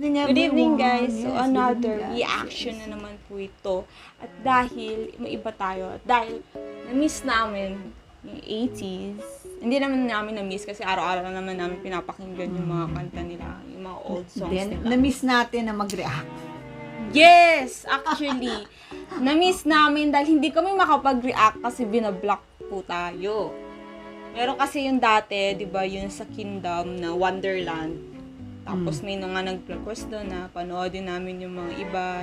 Good evening guys. So another reaction na naman po ito. At dahil may iba tayo, at dahil na-miss namin yung ATEEZ, hindi naman namin na-miss kasi araw-araw na naman namin pinapakinggan yung mga kanta nila, yung mga old songs nila. Na-miss natin na mag-react. Yes! Actually, na-miss namin dahil hindi kami makapag-react kasi binablock po tayo. Meron kasi yung dati, di ba, yung sa Kingdom na Wonderland. Tapos may nga nag-request doon na panoodin namin yung mga iba.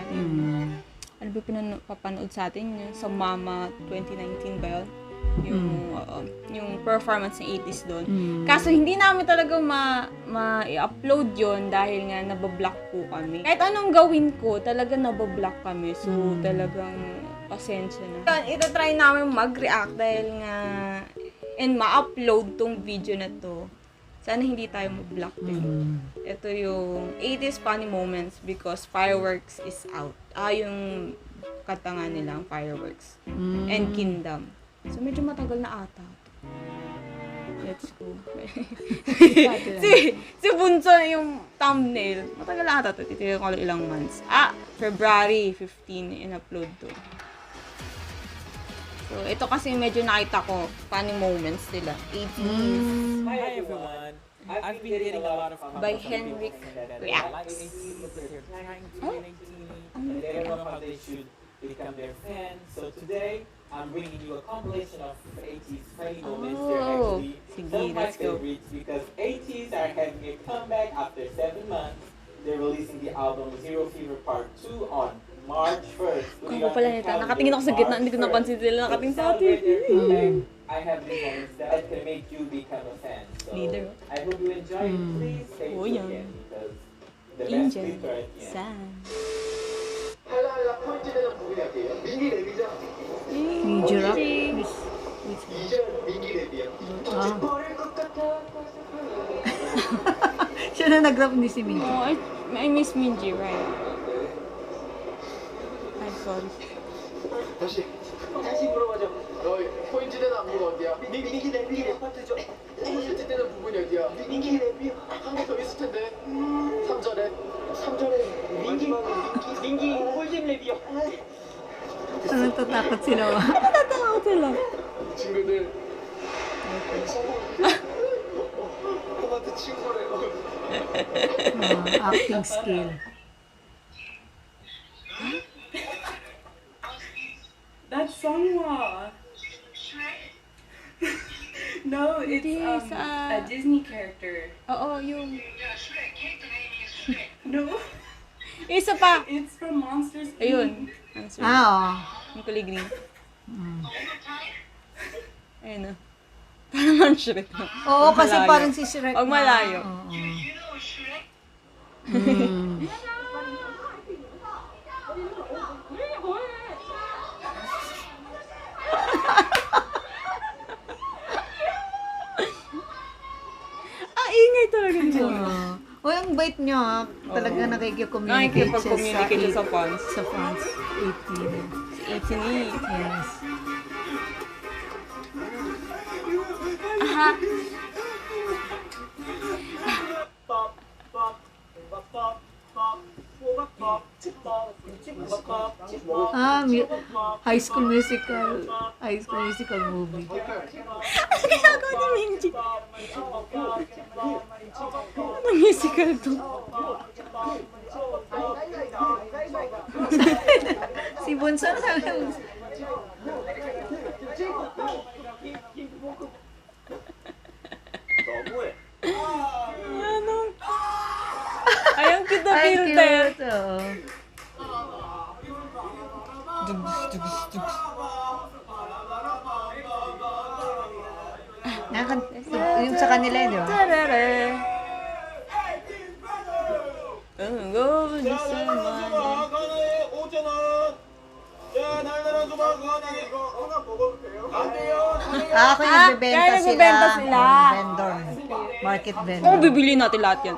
Ano ba papanood sa atin? Yung sa Mama 2019 ba yun? Yung performance ng ATEEZ doon. Kaso hindi namin talaga ma-upload yon dahil nga nabablock po kami. Kahit anong gawin ko, talaga nabablock kami. So talagang pasensya na. Ito-try namin mag-react dahil nga and ma-upload tong video na to. Sana hindi tayo ma-block din. Ito yung 80s funny moments because fireworks is out. Yung kanta nga nila, ang fireworks. And Kingdom. So, medyo matagal na ata. Let's go. si Bunso yung thumbnail. Matagal na ata ito. Titignan ko ilang months. February 15 in-upload to. So, ito kasi medyo nakita ko, funny moments nila. ATEEZ. Hi everyone. I've been getting a lot of comments By Henrik Reacts. And they don't know how they should become their fans. So today, I'm bringing you a compilation of ATEEZ funny moments. They're actually some of my favorites because ATEEZ are having a comeback after 7 months. They're releasing the album Zero Fever Part 2 on March 1st. Kung ko pala nito, nakatingin ako sa gitna, hindi ko napansin sila nakatingin sa atin. I have these moments that can make you become a fan. So Leader. I hope you enjoy it. Please stay tuned again because the best clip right here. San? Major up. Siya na nag-rap ni si Minji. Oh, I miss Minji, right? I'm sorry. 다시 물어봐줘. 너 포인트 되는 안무가 어디야? 민기 랩이 파트죠. 포인트 되는 부분이 어디야? 민기 랩이 한 개 더 있을 텐데. 3절에 민기 홀딩 랩이요. Ano tatakot sila ba? Natatakot sila. 친구들. 엄마한테 친구래요. Acting skill. That's Songhwa. No, it's This, a Disney character. Oo, yung... No, Isa pa! it's from Monsters Inc. Ayun. Answer. Oo. Yung kulay green. Ayun na. Parang Shrek. Oo, kasi Malayo. parang si Shrek. Pag malayo. Oo. Ingay talaga niya. O, ang bait niya, ha? Talaga nakikipag-communicate Nakikipag-communicate siya sa fans. Sa fans. 18. Si 18 Yes. Aha. High School Musical. High School Musical movie. Ano ginagawa ni Minji? Ano musical to? Si Bunso na Ano? Ay, ang cute na Ay, filter. cute. Oo. Yung sa kanila yun, di ba? Tarara. Ang go sa semana. Ako yung nagbebenta kaya sila. nagbebenta sila. Vendor. Market vendor. Oo, bibili natin lahat yan.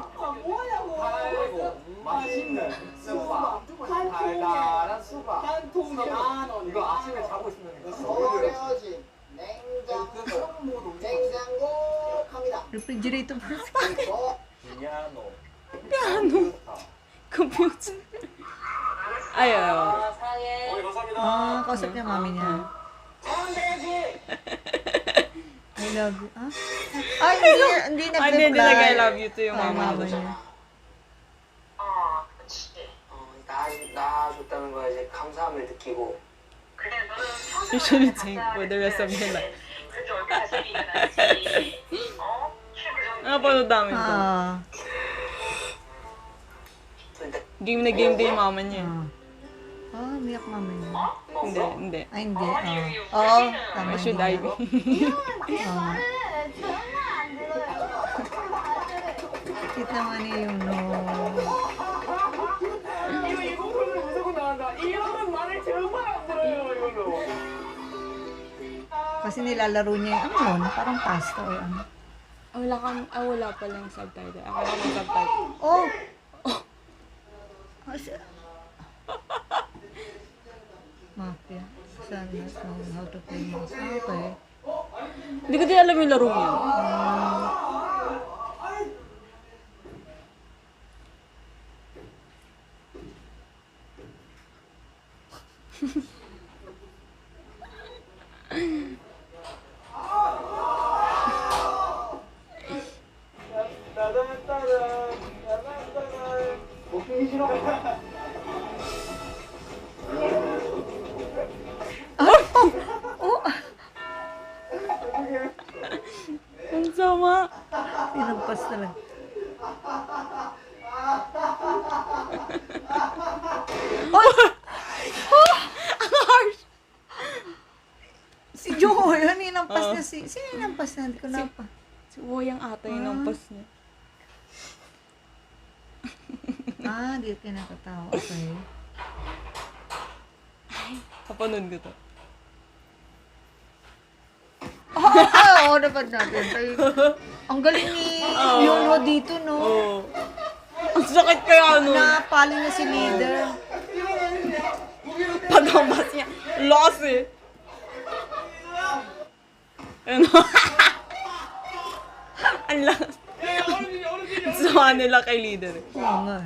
맛있는 수박. 달달한 수박. 한 통이 10,000원. 이거 아침에 자고 있으면 이거 버려진 냉장고 갑니다. Refrigerator. 그리고 피아노. Piano. Confused. Ayaw. Kausap niya mami niya. I love you. Ay, hindi Hindi nag-reply. nag-I love you to yung Ay, mama mama niya. niya. 낳아줬다는 거에 이제 감사함을 느끼고 You shouldn't think for the rest of your life. Napanood namin to. Game na game din yung mama niya. Umiyak mama niya. Hindi. Ay, hindi. Oo, tama. I should hindi I be. Cute naman niya yung no. Kasi nilalaro niya yung ano nun, parang pasta o ano. Wala pa lang subtitle. Akala ko subtitle. Oh! Mafia. Sana how to play mafia. Okay. Hindi ko din alam yung laro niya. Ang sama. Tinampas talaga. Ang harsh. Si Joy, ano inampas niya si... Sino inampas niya? Hindi ko napa. Si Woyang ata yung nampas niya. Di ka nakatawa. Okay. Kapanood ko to. Oo, dapat natin. Ang galing ni Yunho dito, no? Oo. Ang sakit kaya nun. Napali na si leader. Pagambas niya. Loss eh. Ano? Ang lakas. Sama nila kay leader. Oo nga.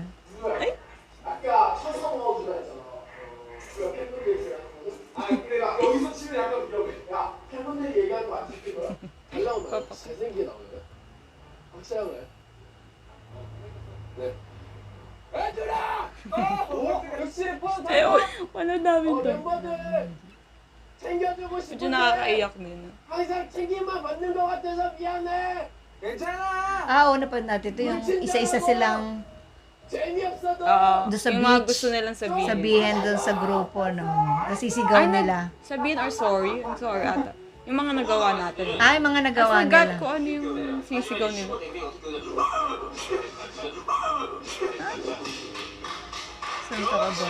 Ay. 아까 철성 넣어주라 했잖아. 팬분들 근데 나 여기서 치면 약간 위험해. 야, 팬분들이 얘기하는 거 안 지킬 거야. 잘 나온다. 잘생기게 나오는데. 확실한 거야. 네. 얘들아! 역시 펀! Ay, wala namin to. 멤버들 챙겨주고 Medyo 싶은데 nakakaiyak din. 항상 챙김만 받는 것 같아서 미안해. 괜찮아. Oo, napad natin. Ito yung isa-isa silang 재미없어도 doon sa Yung mga beach. gusto nilang sabihin. Sabihin doon sa grupo, no? Nasisigaw nila. Sabihin or sorry. I'm sorry ata. Yung mga nagawa natin. Ay, mga I nagawa forgot nila. ko ano yung sisigaw nila. Saan ka ba, bro?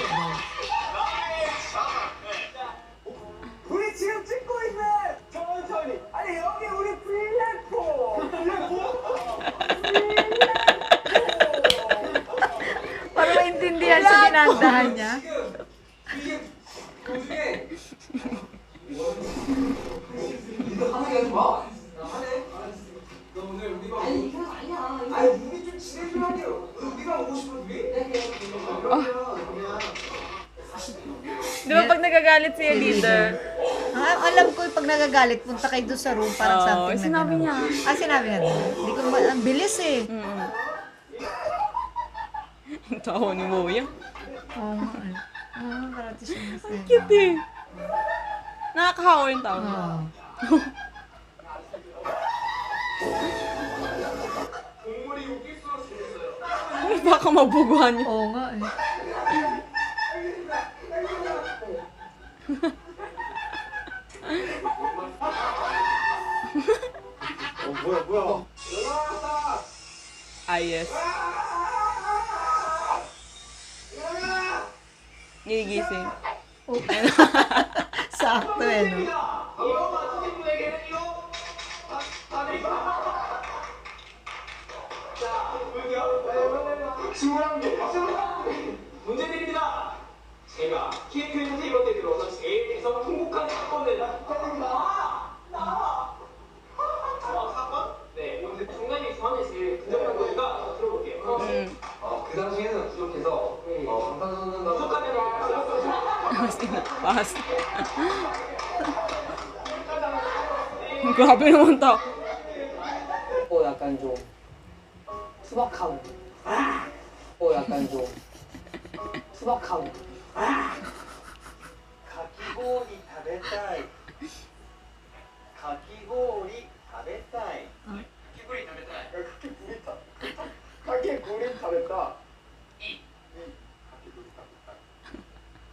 우리 지금 찍고 있네. 천천히. 아니 여기 우리 플랫폼. Para maintindihan sa dinandahan niya. Di ba pag nagagalit siya leader? Alam ko, pag nagagalit, punta kayo doon sa room, parang Oo, something na sinabi gano'n. niya. Sinabi niya. Hindi ko ang bilis eh. Ang tawa ni Moya. Oo nga eh. Karati siya masaya. Cute eh. Nakakahawa yung tawa. Oo. Baka mabuguhan niya. Oo nga eh. 뭐야. Ah, yes. Gigising. Sakto eh, no? 문제 드립니다. 제가 KF에서 이번 때 들어서 제일 대성 통곡한 사건을 나와. 사건? 네. 근데 중간에 중앙에 제일 근접한 거니까 들어볼게요. 그 당시에는 부족해서 fast. Grabe naman to. 약간 좀 투박하고 약간 좀 투박하고 가기고리 食べたい 가기고리 食べたい 가게 구린 잘했다.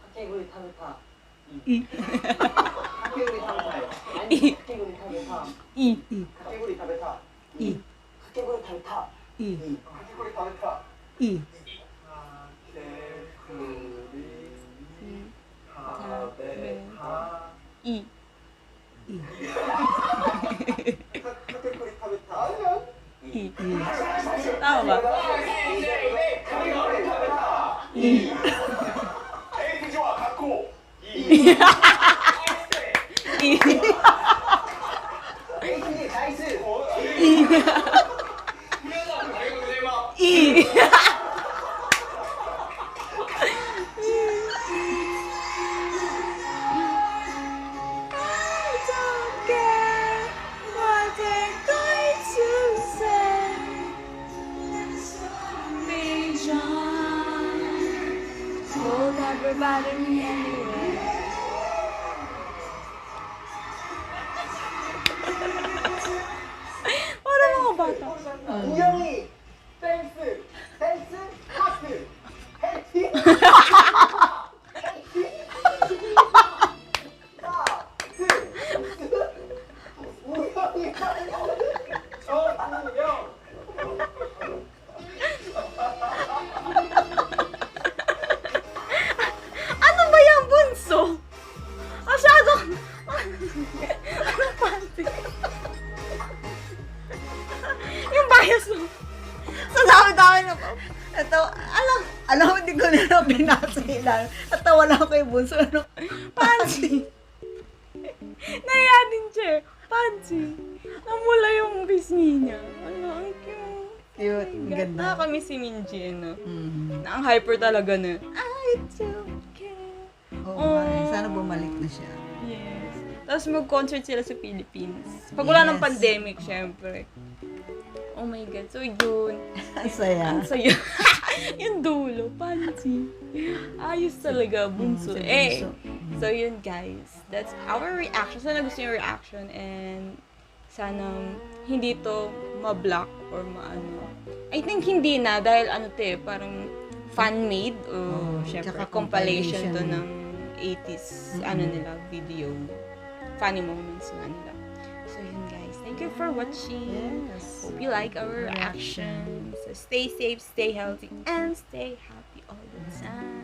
가기고리 食べたい 가기고리 食べたい아니 가기고리 食べた 이. 가기고리 食べた 이. 가기고리 食べた 이. 가게구리 잘했다. 이. 이. 이. 가게구리 잘했다. 아니야. 이. tama ba? 이. ATEEZ와 갖고 이. 이. Everybody anyway. Wala mga bata. 우영이 댄스 카트 헤티 우영이 정우영 Ano ba yung bunso? Masyadong... Anong panty? Yung bias mo. Sa dami-dami na po. Ito, alam mo, hindi ko na binasa ilan. Natawa lang ako yung bunso. Ano? Pansy. Naya din siya. Pansy. Namula yung pisngi niya. Ano, ang cute. Cute, ang ganda. Nakakamiss si Minji, no? Mm. Na ang hyper talaga na. I don't care. Oo, sana bumalik na siya. Yes. Tapos mag-concert sila sa Philippines. Pag wala ng Yes. pandemic, syempre. Oh my God. So, yun. Ang saya. Ang saya. Yung dulo, Pansy. Ayos talaga, bunso. si Eh. bunso. So, yun guys. That's our reaction. Sana gusto yung reaction and sana hindi to ma-block or ma-ano. I think hindi na dahil ano to eh, parang fan-made o syempre tsaka compilation to compilation. ng 80s ano nila, video. Funny moments nga nila. So, yun guys. Thank you for watching. Yes. Hope you like our reactions. So stay safe, stay healthy, and stay happy all the time.